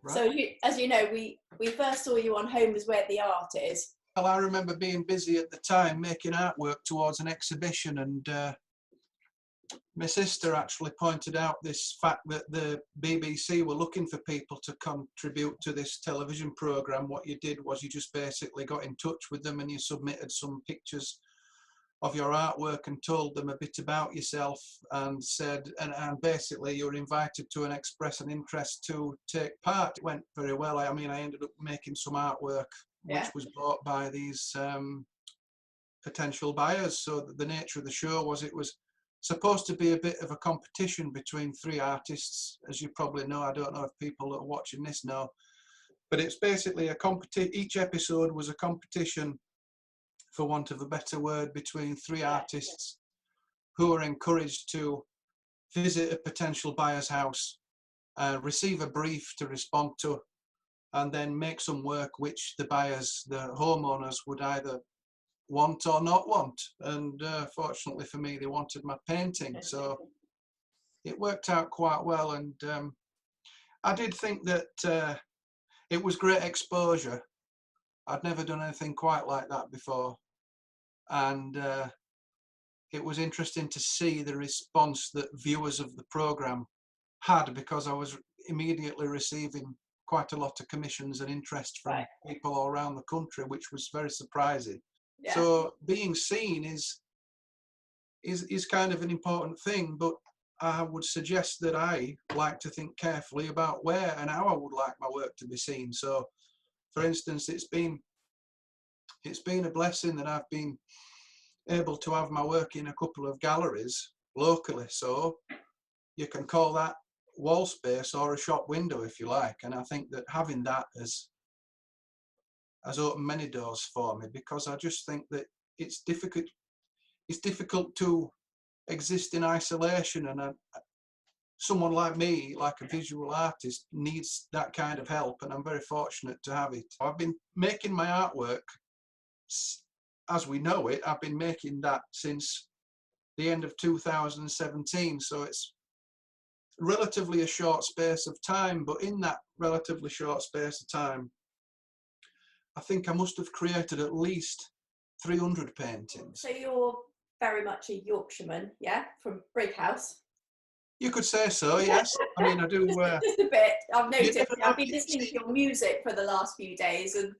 So as you know, we first saw you on Home is Where the Art Is. Well, I remember being busy at the time making artwork towards an exhibition, and my sister actually pointed out this fact that the BBC were looking for people to contribute to this television programme. What you did was you just basically got in touch with them and you submitted some pictures of your artwork and told them a bit about yourself and said, and basically you were invited to express an interest to take part. It went very well. I mean, I ended up making some artwork which was bought by these potential buyers. So the nature of the show was it was supposed to be a bit of a competition between three artists, as you probably know. I don't know if people that are watching this know, but it's basically a competition. Each episode was a competition, for want of a better word, between three artists who are encouraged to visit a potential buyer's house, receive a brief to respond to, and then make some work which the buyers, the homeowners, would either want or not want. And fortunately for me, they wanted my painting, so it worked out quite well. And I did think that it was great exposure. I'd never done anything quite like that before, and it was interesting to see the response that viewers of the programme had, because I was immediately receiving quite a lot of commissions and interest from people all around the country, which was very surprising. Yeah. So being seen is kind of an important thing, but I would suggest that I like to think carefully about where and how I would like my work to be seen. So, for instance, it's been a blessing that I've been able to have my work in a couple of galleries locally. So you can call that wall space or a shop window if you like. And I think that having that has opened many doors for me, because I just think that it's difficult to exist in isolation, and someone like me, like a visual artist, needs that kind of help, and I'm very fortunate to have it. I've been making my artwork, as we know it, I've been making that since the end of 2017, so it's relatively a short space of time, but in that relatively short space of time, I think I must have created at least 300 paintings. So you're very much a Yorkshireman, yeah, from Brighouse? You could say so, yes. I mean, I do... just a bit. I've noticed. I've been listening to your music for the last few days, and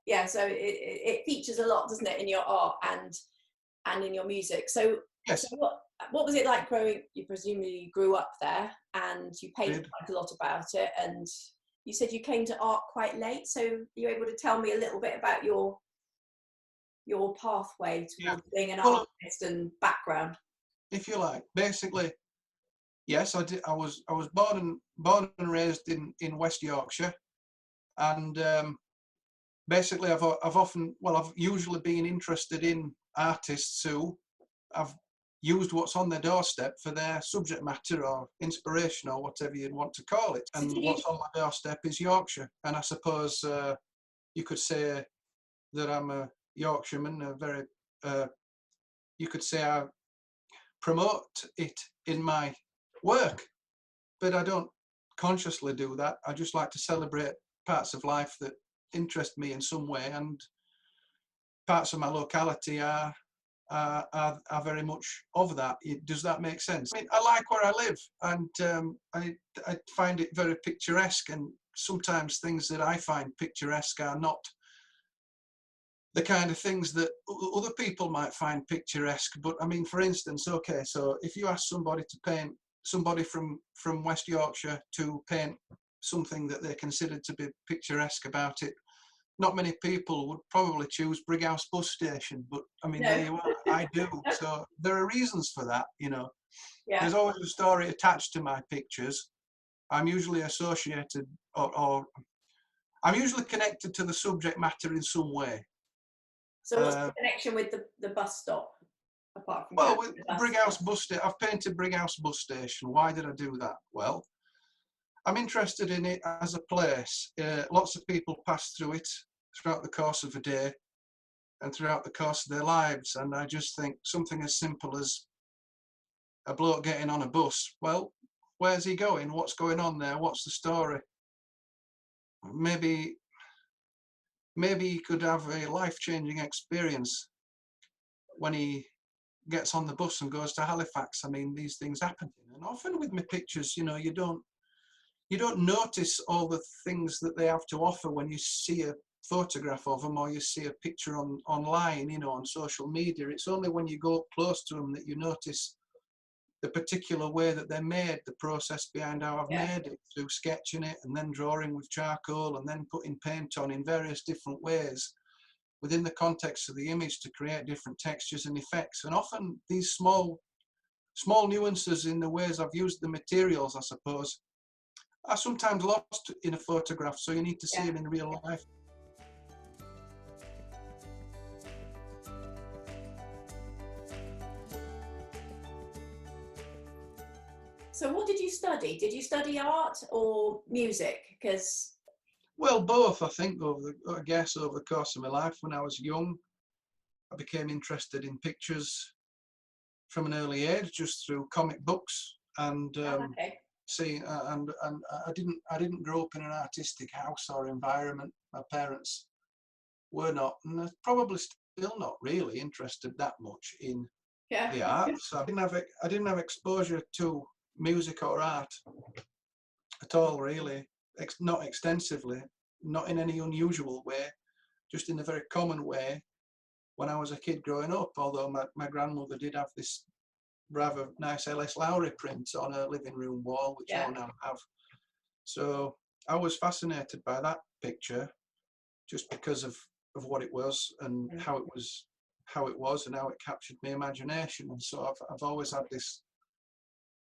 yeah, so it features a lot, doesn't it, in your art and in your music. So, yes. So what was it like growing? You presumably grew up there, and you painted quite a lot about it, and you said you came to art quite late. So are you able to tell me a little bit about your pathway towards being an artist and background? If you like, basically, yes, I did. I was born and raised in West Yorkshire, and basically I've usually been interested in artists who have used what's on their doorstep for their subject matter or inspiration or whatever you'd want to call it. And what's on my doorstep is Yorkshire, and I suppose you could say that I'm a Yorkshireman. You could say I promote it in my work, but I don't consciously do that. I just like to celebrate parts of life that interest me in some way, and parts of my locality are very much of that. Does that make sense? I mean, I like where I live, and I find it very picturesque, and sometimes things that I find picturesque are not the kind of things that other people might find picturesque. But I mean, for instance, okay, so if you ask somebody to paint, somebody from West Yorkshire to paint something that they considered to be picturesque about it, not many people would probably choose Brighouse bus station, but I mean, there you are, I do. So there are reasons for that, you know. Yeah. There's always a story attached to my pictures. I'm usually associated, or I'm usually connected to the subject matter in some way. So what's the connection with the bus stop? Apart from with Brighouse bus station, I've painted Brighouse bus station. Why did I do that? Well, I'm interested in it as a place. Lots of people pass through it throughout the course of a day and throughout the course of their lives. And I just think something as simple as a bloke getting on a bus, well, where's he going? What's going on there? What's the story? maybe he could have a life-changing experience when he gets on the bus and goes to Halifax. I mean, these things happen, and often with my pictures, you know, you don't notice all the things that they have to offer when you see a photograph of them or you see a picture online, you know, on social media. It's only when you go up close to them that you notice the particular way that they're made, the process behind how I've made it, through sketching it and then drawing with charcoal and then putting paint on in various different ways within the context of the image to create different textures and effects. And often these small nuances in the ways I've used the materials, I suppose, are sometimes lost in a photograph, so you need to see them in real life. So what did you study? Did you study art or music? Because well, both, I think, over the course of my life. When I was young, I became interested in pictures from an early age, just through comic books and seeing. And I didn't grow up in an artistic house or environment. My parents were not, and they're probably still not really interested that much in the art. So I didn't have exposure to music or art at all, really. Not extensively, not in any unusual way, just in a very common way when I was a kid growing up, although my grandmother did have this rather nice L.S. Lowry print on her living room wall, which I now have. So I was fascinated by that picture just because of what it was and how it was and how it captured my imagination. And so I've always had this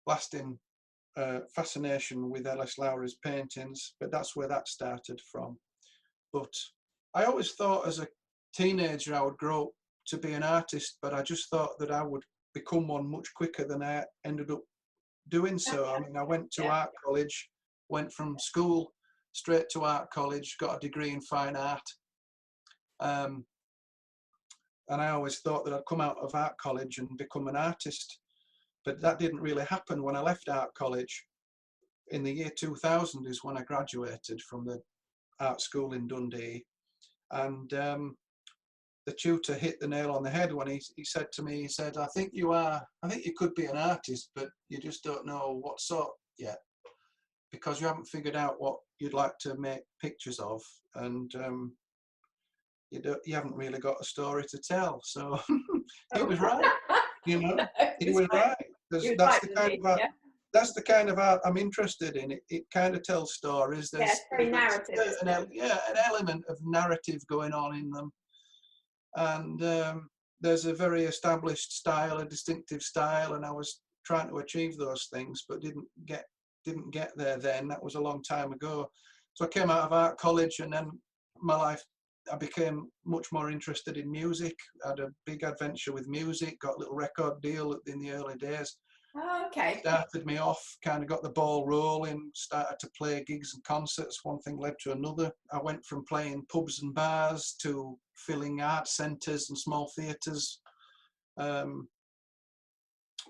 lasting fascination with L.S. Lowry's paintings, but that's where that started from. But I always thought as a teenager I would grow up to be an artist, but I just thought that I would become one much quicker than I ended up doing so. I mean, I went to art college, went from school straight to art college, got a degree in fine art. And I always thought that I'd come out of art college and become an artist. But that didn't really happen. When I left art college in the year 2000 is when I graduated from the art school in Dundee. And the tutor hit the nail on the head when he said to me, he said, I think you could be an artist, but you just don't know what sort yet, because you haven't figured out what you'd like to make pictures of, and you haven't really got a story to tell. So he was right, you know. He was right. That's the kind of art I'm interested in. It kind of tells stories. There's very narrative. an element of narrative going on in them, and there's a very established style, a distinctive style, and I was trying to achieve those things, but didn't get there then. That was a long time ago. So I came out of art college, and then my life, I became much more interested in music. I had a big adventure with music, got a little record deal in the early days. Oh, okay. Started me off, kind of got the ball rolling, started to play gigs and concerts. One thing led to another. I went from playing pubs and bars to filling art centres and small theatres.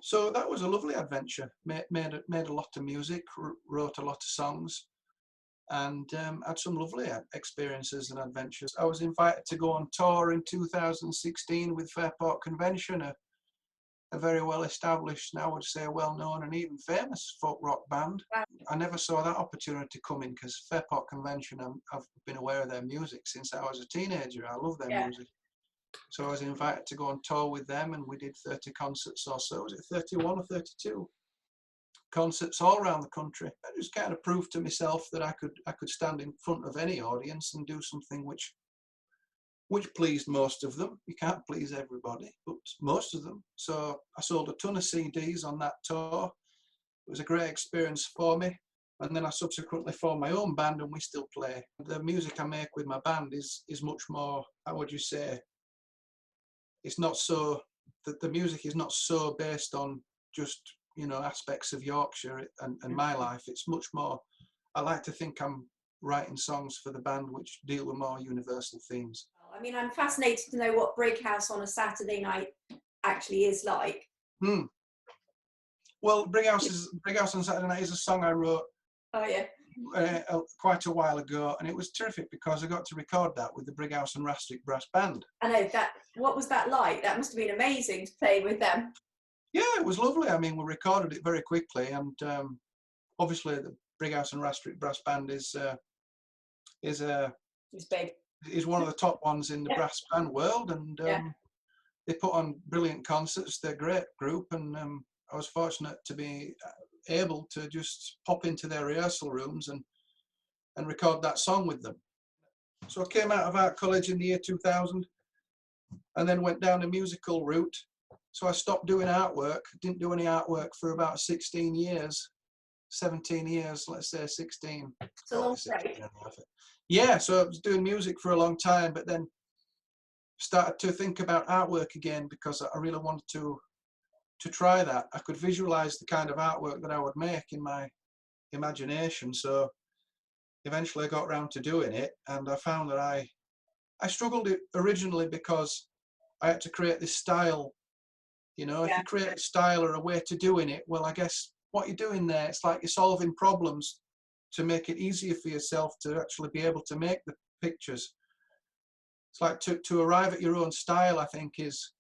So that was a lovely adventure. Made a lot of music, wrote a lot of songs, and had some lovely experiences and adventures. I was invited to go on tour in 2016 with Fairport Convention, a very well-established, and I would say well-known and even famous folk rock band. Wow. I never saw that opportunity coming, because Fairport Convention, I've been aware of their music since I was a teenager. I love their music. So I was invited to go on tour with them, and we did 30 concerts or so. Was it 31 or 32 concerts all around the country? I just kind of proved to myself that I could stand in front of any audience and do something which pleased most of them. You can't please everybody, but most of them. So I sold a ton of CDs on that tour. It was a great experience for me. And then I subsequently formed my own band, and we still play. The music I make with my band is much more, how would you say, it's not so, the music is not so based on just, you know, aspects of Yorkshire and my life. It's much more, I like to think I'm writing songs for the band which deal with more universal themes. I mean, I'm fascinated to know what Brick House on a Saturday night actually is like. Well, Brick House on Saturday Night is a song I wrote quite a while ago, and it was terrific because I got to record that with the Brighouse and Rastrick Brass Band. I know that. What was that like? That must have been amazing to play with them. Yeah, it was lovely. I mean, we recorded it very quickly, and obviously the Brighouse and Rastrick Brass Band is big. Is one of the top ones in the brass band world, and they put on brilliant concerts. They're a great group, and I was fortunate to be able to just pop into their rehearsal rooms and record that song with them. So I came out of art college in the year 2000 and then went down the musical route. So I stopped doing artwork, didn't do any artwork for about 16 years, 17 years, let's say 16. It's a long break. Yeah, so I was doing music for a long time, but then started to think about artwork again because I really wanted to try that. I could visualize the kind of artwork that I would make in my imagination. So eventually I got around to doing it, and I found that I struggled it originally because I had to create this style. You know, if you create a style or a way to doing it, well, I guess what you're doing there, it's like you're solving problems to make it easier for yourself to actually be able to make the pictures. It's like to arrive at your own style, I think, is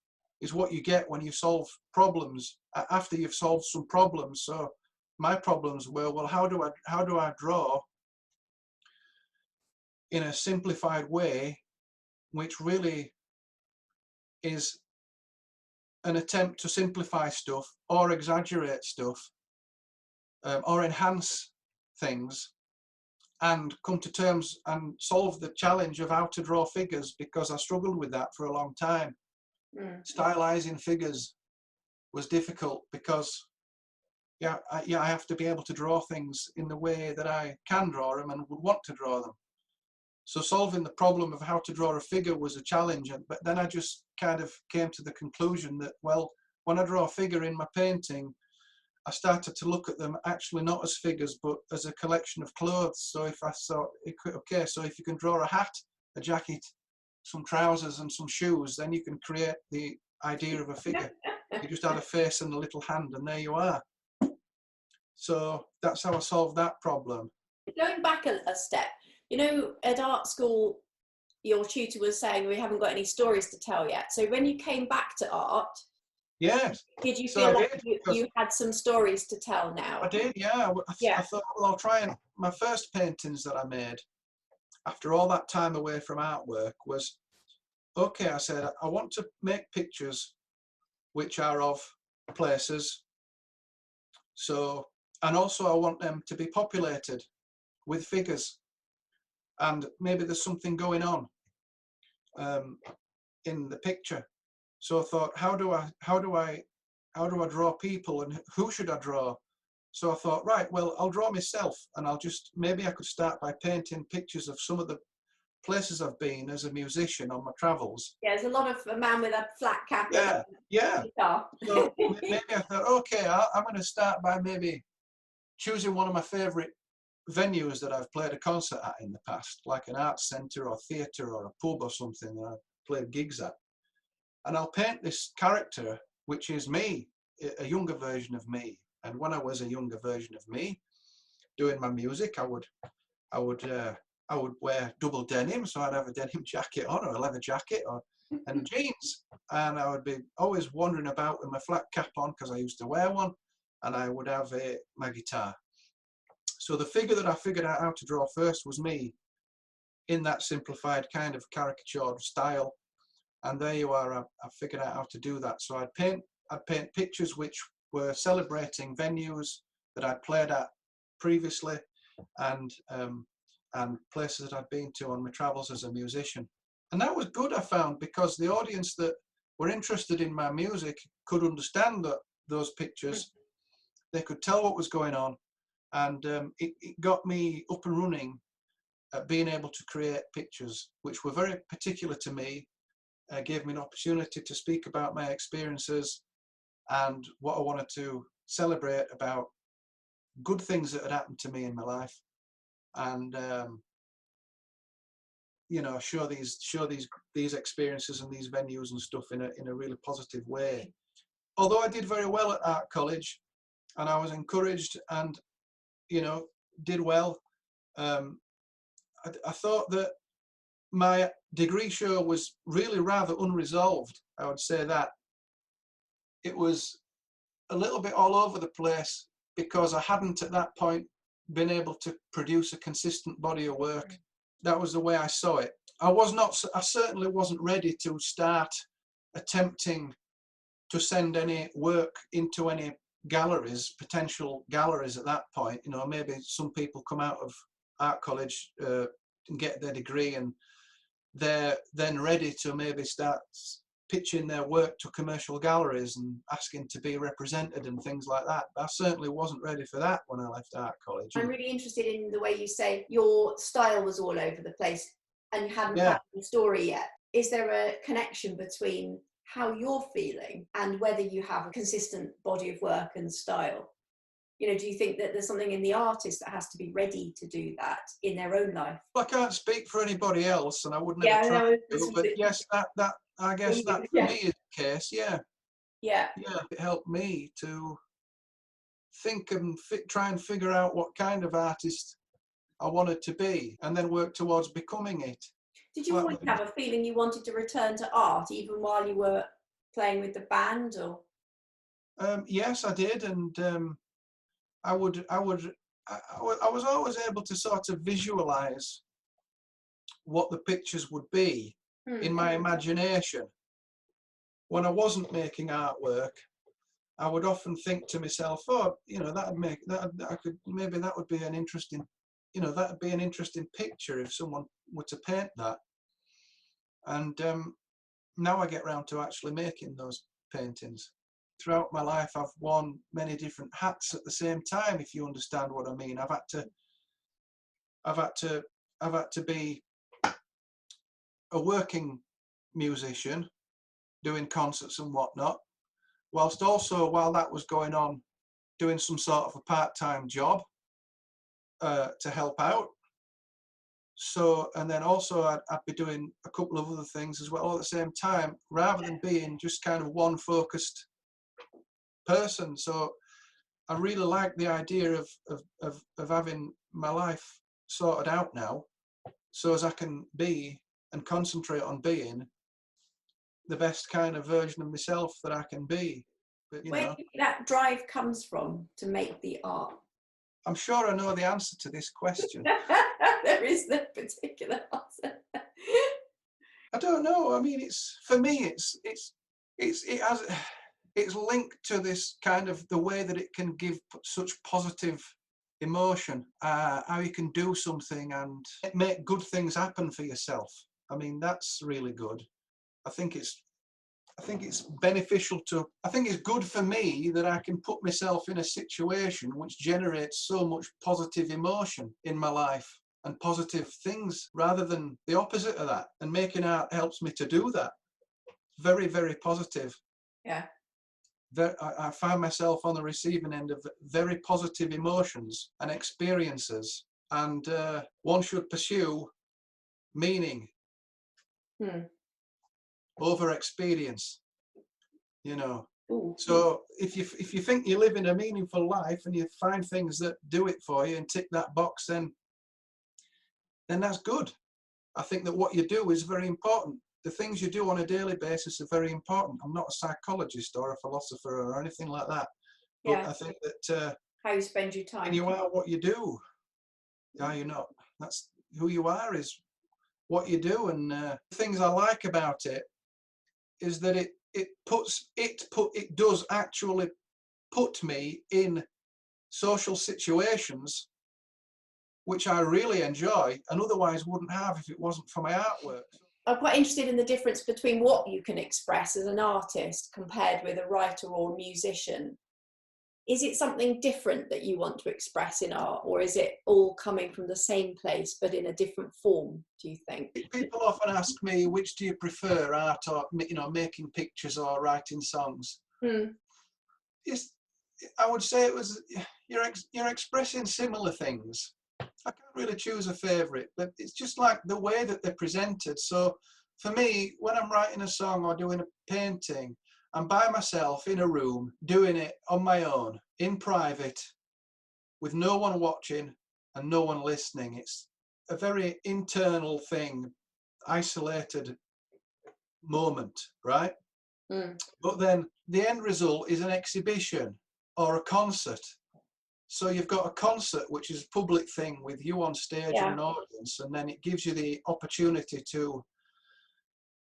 what you get when you solve problems after you've solved some problems. So my problems were, well, how do I draw in a simplified way, which really is an attempt to simplify stuff or exaggerate stuff or enhance things, and come to terms and solve the challenge of how to draw figures, because I struggled with that for a long time. Stylizing figures was difficult because I have to be able to draw things in the way that I can draw them and would want to draw them. So solving the problem of how to draw a figure was a challenge, but then I just kind of came to the conclusion that, well, when I draw a figure in my painting, I started to look at them actually not as figures, but as a collection of clothes. So if I saw, okay, so if you can draw a hat, a jacket, some trousers and some shoes, then you can create the idea of a figure. You just add a face and a little hand, and there you are. So that's how I solved that problem. Going back a step, you know, at art school, your tutor was saying we haven't got any stories to tell yet. So when you came back to art, yes, did you feel like you had some stories to tell now? I did, yeah. I thought, well, I'll try, and my first paintings that I made after all that time away from artwork was, okay, I said, I want to make pictures which are of places. So, and also I want them to be populated with figures, and maybe there's something going on in the picture. So I thought, how do I draw people, and who should I draw? So I thought, right, well, I'll draw myself, and maybe I could start by painting pictures of some of the places I've been as a musician on my travels. Yeah, there's a lot of a man with a flat cap. Yeah. So maybe I thought, okay, I'm going to start by maybe choosing one of my favourite venues that I've played a concert at in the past, like an arts centre or theatre or a pub or something that I've played gigs at. And I'll paint this character, which is me, a younger version of me. And when I was a younger version of me, doing my music, I would wear double denim, so I'd have a denim jacket on, or a leather jacket, and jeans. And I would be always wandering about with my flat cap on because I used to wear one, and I would have my guitar. So the figure that I figured out how to draw first was me, in that simplified kind of caricatured style. And there you are, I figured out how to do that. So I'd paint pictures which were celebrating venues that I'd played at previously, and places that I'd been to on my travels as a musician. And that was good, I found, because the audience that were interested in my music could understand those pictures. They could tell what was going on, and it got me up and running at being able to create pictures which were very particular to me. Gave me an opportunity to speak about my experiences and what I wanted to celebrate about good things that had happened to me in my life, and you know, show these experiences and these venues and stuff in a really positive way. Although I did very well at art college, and I was encouraged, and you know, did well, I thought that my degree show was really rather unresolved. I would say that it was a little bit all over the place because I hadn't at that point been able to produce a consistent body of work. That was the way I saw it. I certainly wasn't ready to start attempting to send any work into any galleries, potential galleries at that point. You know, maybe some people come out of art college and get their degree and they're then ready to maybe start pitching their work to commercial galleries and asking to be represented and things like that. I certainly wasn't ready for that when I left art college. I'm really interested in the way you say your style was all over the place and you hadn't had the story yet. Is there a connection between how you're feeling and whether you have a consistent body of work and style? You know, do you think that there's something in the artist that has to be ready to do that in their own life? Well, I can't speak for anybody else, and I would never try to, but yes, that I guess that for me is the case. Yeah. It helped me to think and try and figure out what kind of artist I wanted to be, and then work towards becoming it. Did you always have a feeling you wanted to return to art, even while you were playing with the band, or? Yes, I did, and I was always able to sort of visualize what the pictures would be in my imagination. When I wasn't making artwork, I would often think to myself, oh, you know, maybe that would be an interesting, you know, that would be an interesting picture if someone were to paint that. And now I get round to actually making those paintings. Throughout my life, I've worn many different hats at the same time, if you understand what I mean. I've had to be a working musician, doing concerts and whatnot, whilst also, while that was going on, doing some sort of a part-time job to help out. So, and then also I'd be doing a couple of other things as well all at the same time, rather than being just kind of one focused person. So I really like the idea of having my life sorted out now, so as I can be and concentrate on being the best kind of version of myself that I can be. But, you know, where do you think that drive comes from to make the art? I'm sure I know the answer to this question. There is no particular answer. I don't know. I mean, for me, it's linked to this kind of the way that it can give such positive emotion, how you can do something and make good things happen for yourself. I mean, that's really good. I think it's beneficial I think it's good for me that I can put myself in a situation which generates so much positive emotion in my life and positive things, rather than the opposite of that. And making art helps me to do that. Very, very positive. Yeah. I find myself on the receiving end of very positive emotions and experiences, and one should pursue meaning over experience, you know. Ooh. So if you think you're living a meaningful life and you find things that do it for you and tick that box, then that's good. I think that what you do is very important. The things you do on a daily basis are very important. I'm not a psychologist or a philosopher or anything like that, but I think that how you spend your time, you are what you do. Yeah, you're not. That's who you are, is what you do. And the things I like about it is that it does actually put me in social situations which I really enjoy and otherwise wouldn't have if it wasn't for my artwork. I'm quite interested in the difference between what you can express as an artist compared with a writer or musician. Is it something different that you want to express in art, or is it all coming from the same place but in a different form, do you think? People often ask me, which do you prefer, art or, you know, making pictures or writing songs? Yes, I would say it was, you're expressing similar things. I can't really choose a favourite, but it's just like the way that they're presented. So for me, when I'm writing a song or doing a painting, I'm by myself in a room, doing it on my own, in private, with no one watching and no one listening. It's a very internal thing, isolated moment, right? But then the end result is an exhibition or a concert. So you've got a concert, which is a public thing with you on stage and an audience, and then it gives you the opportunity to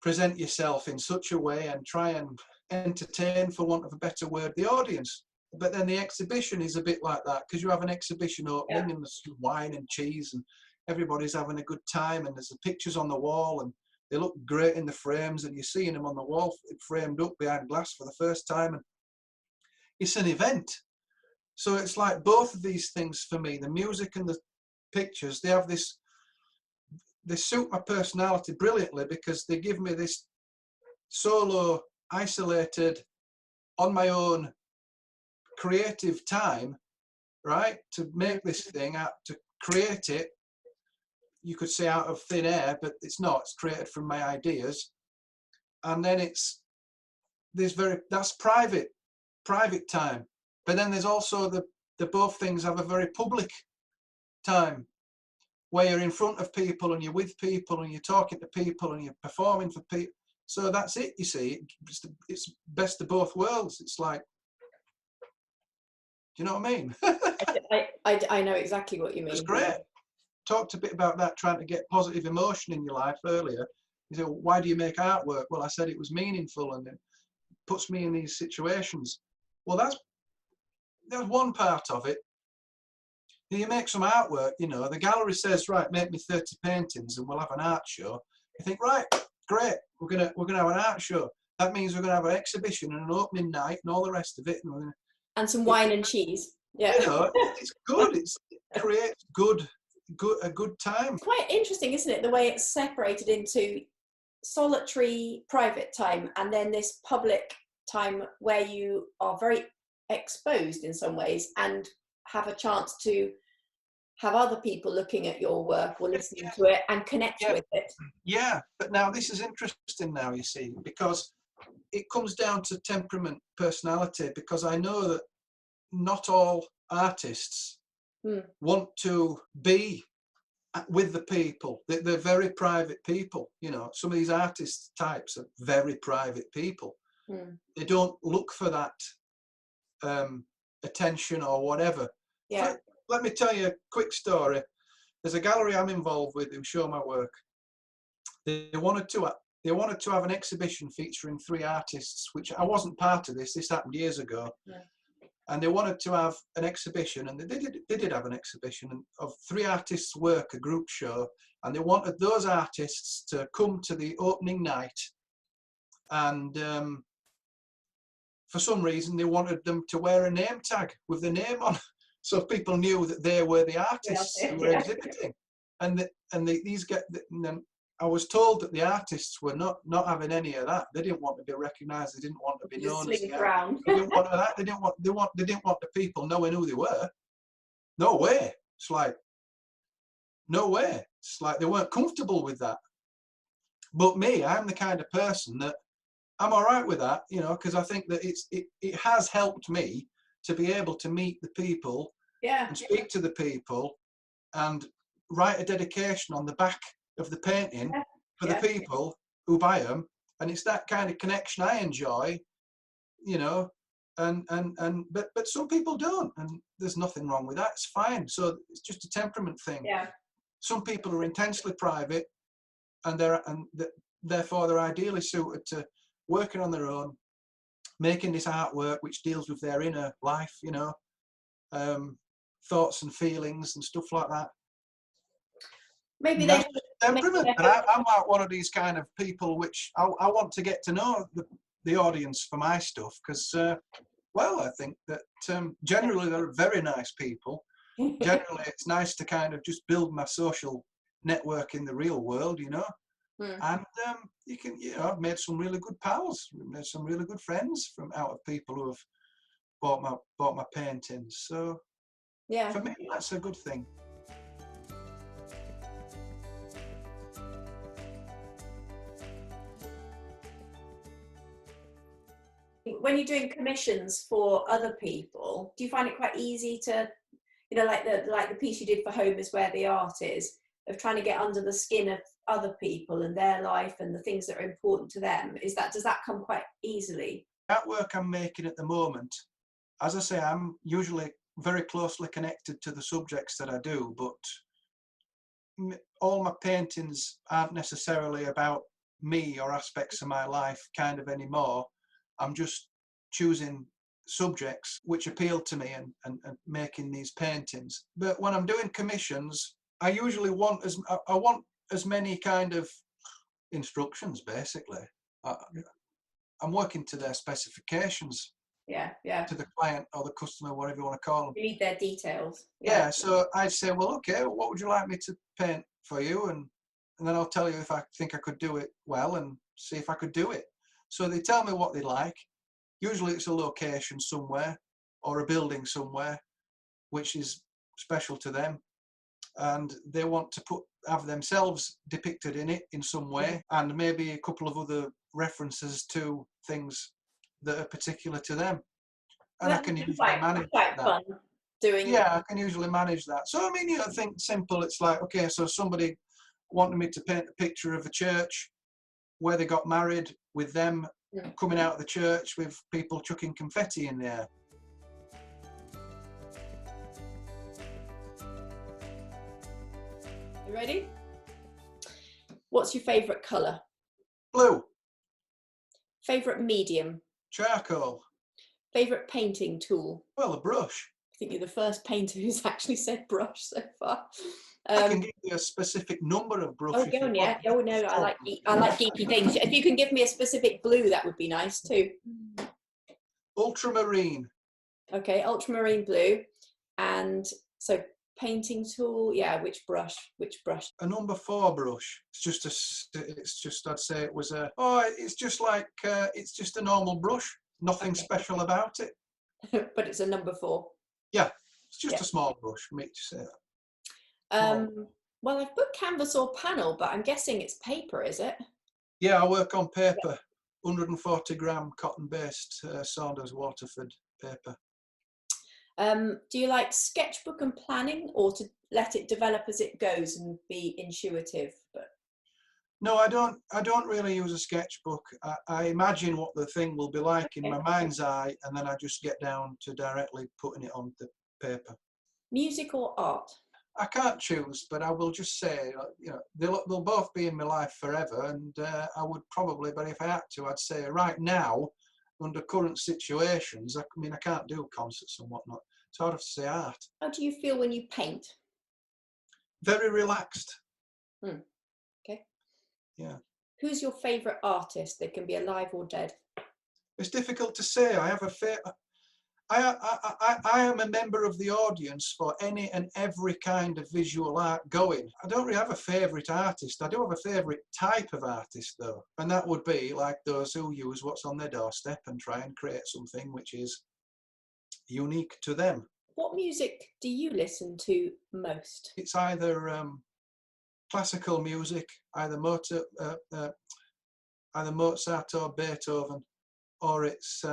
present yourself in such a way and try and entertain, for want of a better word, the audience. But then the exhibition is a bit like that, because you have an exhibition opening and there's wine and cheese and everybody's having a good time, and there's the pictures on the wall and they look great in the frames, and you're seeing them on the wall framed up behind glass for the first time, and it's an event. So it's like both of these things for me, the music and the pictures, they have this, they suit my personality brilliantly, because they give me this solo, isolated, on my own creative time, right, to make this thing, out to create it. You could say out of thin air, but it's not. It's created from my ideas. And then it's this that's private time. But then there's also the both things have a very public time, where you're in front of people and you're with people and you're talking to people and you're performing for people. So that's it, you see. It's best of both worlds. It's like, do you know what I mean? I know exactly what you mean. It's great. Talked a bit about that, trying to get positive emotion in your life earlier. You say, well, why do you make artwork? Well, I said it was meaningful and it puts me in these situations. Well, that's one part of it. You make some artwork, you know, the gallery says, right, make me 30 paintings and we'll have an art show. You think, right, great, we're gonna have an art show. That means we're gonna have an exhibition and an opening night and all the rest of it. And some wine and cheese. Yeah. You know, it's good. It creates a good time. It's quite interesting, isn't it, the way it's separated into solitary private time and then this public time where you are very exposed in some ways and have a chance to have other people looking at your work or listening to it and connect with it. Yeah, but now this is interesting now, you see, because it comes down to temperament, personality, because I know that not all artists want to be with the people. They're very private people, you know. Some of these artist types are very private people. They don't look for that attention or whatever. Yeah. Let me tell you a quick story. There's a gallery I'm involved with who show my work. They wanted to have an exhibition featuring 3 artists, which I wasn't part of this. This happened years ago. Yeah. And they wanted to have an exhibition, and they did have an exhibition of 3 artists' work, a group show, and they wanted those artists to come to the opening night, and for some reason they wanted them to wear a name tag with the name on, so people knew that they were the artists who were exhibiting. And these get. I was told that the artists were not having any of that. They didn't want to be recognised. They didn't want to be known as the artists. They didn't want that. They didn't want the people knowing who they were. No way. It's like, no way. It's like they weren't comfortable with that. But me, I'm the kind of person that I'm all right with that, you know, because I think that it has helped me to be able to meet the people and speak to the people and write a dedication on the back of the painting for the people who buy them, and it's that kind of connection I enjoy, you know, but some people don't, and there's nothing wrong with that. It's fine. So it's just a temperament thing. Yeah. Some people are intensely private, and therefore they're ideally suited to working on their own, making this artwork which deals with their inner life, you know, thoughts and feelings and stuff like that. Maybe they temperament, but I'm like one of these kind of people which I want to get to know the audience for my stuff, because well, I think that generally they're very nice people. Generally it's nice to kind of just build my social network in the real world, you know. And you can, you know, I've made some really good pals, made some really good friends out of people who have bought my paintings. So yeah, for me that's a good thing. When you're doing commissions for other people, do you find it quite easy to, you like the piece you did for Home is Where the Art Is, of trying to get under the skin of other people and their life and the things that are important to them. Does that come quite easily? That work I'm making at the moment, as I say, I'm usually very closely connected to the subjects that I do, but all my paintings aren't necessarily about me or aspects of my life kind of anymore. I'm just choosing subjects which appeal to me and making these paintings. But when I'm doing commissions, I usually want as many kind of instructions, basically. I'm working to their specifications. Yeah. To the client or the customer, whatever you want to call them. You need their details. Yeah, so I'd say, well, okay, what would you like me to paint for you? And then I'll tell you if I think I could do it well and see if I could do it. So they tell me what they like. Usually it's a location somewhere or a building somewhere, which is special to them. And they want to have themselves depicted in it in some way, and maybe a couple of other references to things that are particular to them. And I can usually manage that. Fun doing. Yeah, I can usually manage that. So I mean, you know, think simple. It's like, okay, so somebody wanted me to paint a picture of a church where they got married, with them coming out of the church with people chucking confetti in the air. You ready? What's your favourite colour? Blue. Favourite medium? Charcoal. Favourite painting tool? Well, a brush. I think you're the first painter who's actually said brush so far. I can give you a specific number of brushes. Oh, go on, yeah. Oh no, I like geeky things. If you can give me a specific blue, that would be nice too. Ultramarine. Okay, ultramarine blue. And so painting tool, yeah. Which brush? A number 4 brush. It's just. I'd say it was a. Oh, it's just like it's just a normal brush. Nothing special about it. But it's a number 4. Yeah, it's just a small brush. Me to say that. Well, I've put canvas or panel, but I'm guessing it's paper, is it? Yeah, I work on paper. 140 gram cotton-based Saunders Waterford paper. Do you like sketchbook and planning, or to let it develop as it goes and be intuitive? No, I don't really use a sketchbook. I imagine what the thing will be like in my mind's eye, and then I just get down to directly putting it on the paper. Music or art? I can't choose, but I will just say, you know, they'll both be in my life forever, and I would probably, but if I had to, I'd say right now, under current situations, I mean, I can't do concerts and whatnot, so I'd have to say art. How do you feel when you paint? Very relaxed. Okay. Yeah. Who's your favourite artist? They can be alive or dead. It's difficult to say. I have I am a member of the audience for any and every kind of visual art going. I don't really have a favourite artist. I do have a favourite type of artist though, and that would be like those who use what's on their doorstep and try and create something which is unique to them. What music do you listen to most? It's either classical music, either Mozart or Beethoven, or it's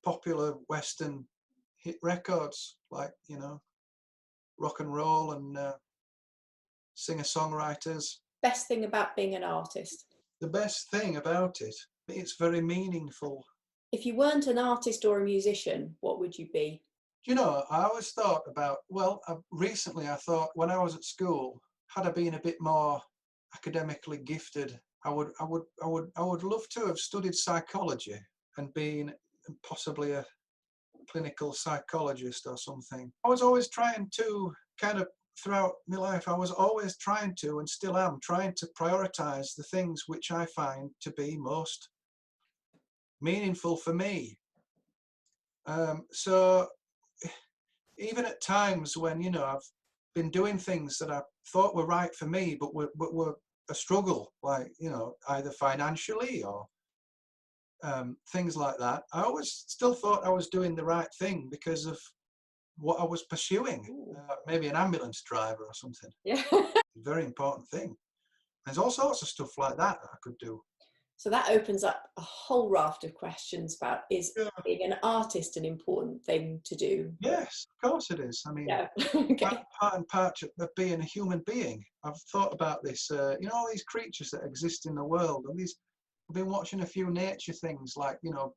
popular Western hit records, like, you know, rock and roll and singer-songwriters. Best thing about being an artist? The best thing about it, it's very meaningful. If you weren't an artist or a musician, what would you be? You know, I always thought about, well, recently I thought when I was at school, had I been a bit more academically gifted, I would love to have studied psychology and been possibly a clinical psychologist or something. I was always trying to kind of, throughout my life, I was always trying to, and still am, trying to prioritize the things which I find to be most meaningful for me. So even at times when, you know, I've been doing things that I thought were right for me, but were a struggle, like, you know, either financially or things like that, I always still thought I was doing the right thing because of what I was pursuing. Maybe an ambulance driver or something. Yeah. Very important thing. There's all sorts of stuff like that I could do. So that opens up a whole raft of questions about, is Yeah. being an artist an important thing to do? Yes, of course it is. I mean, Yeah. Okay. part and parcel of being a human being. I've thought about this. You know, all these creatures that exist in the world, and these. I've been watching a few nature things like, you know,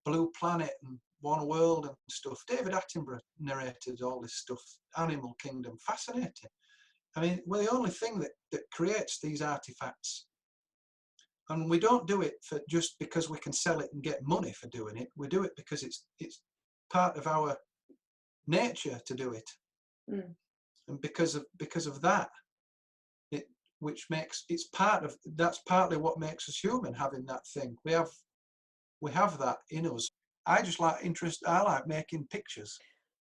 Blue Planet and One World and stuff. David Attenborough narrated all this stuff. Animal Kingdom, fascinating. I mean, we're the only thing that creates these artifacts. And we don't do it for just because we can sell it and get money for doing it. We do it because it's part of our nature to do it. Mm. And because of that, which makes that's partly what makes us human, having that thing. We have that in us. I like making pictures.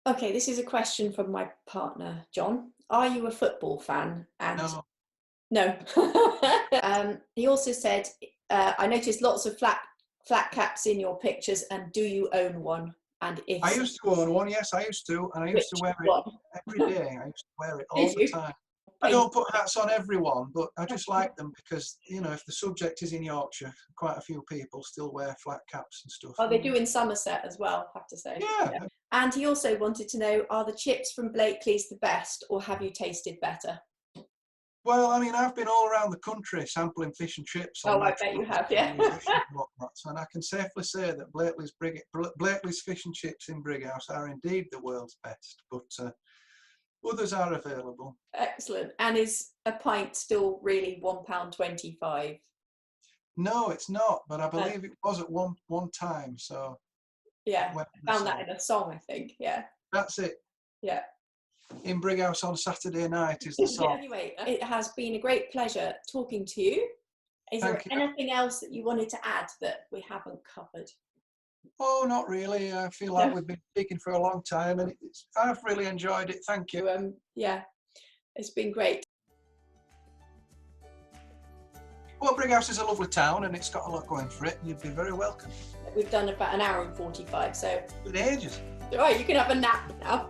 Okay, this is a question from my partner, John. Are you a football fan? And no. He also said, I noticed lots of flat caps in your pictures, and do you own one? And if I used to own one, yes, I used to, and I used to wear it every day. I used to wear it all the time. I don't put hats on everyone, but I just like them because, you know, if the subject is in Yorkshire, quite a few people still wear flat caps and stuff. Oh, they do in Somerset as well, I have to say. Yeah. And he also wanted to know, are the chips from Blakely's the best, or have you tasted better? Well, I mean, I've been all around the country sampling fish and chips. Oh, I bet you have, yeah. And I can safely say that Blakely's fish and chips in Brighouse are indeed the world's best, but others are available. Excellent. And is a pint still really £1.25? No, it's not, but I believe it was at one time. So yeah, I found that in a song, I think. Yeah. That's it. Yeah. In Brighouse on Saturday night is the song. Anyway, it has been a great pleasure talking to you. Is there anything else that you wanted to add that we haven't covered? Oh, not really. I feel like we've been speaking for a long time, and I've really enjoyed it. Thank you. Yeah, it's been great. Well, Brighouse is a lovely town, and it's got a lot going for it. You'd be very welcome. We've done about an hour and 45, so. Good ages. Right, you can have a nap now.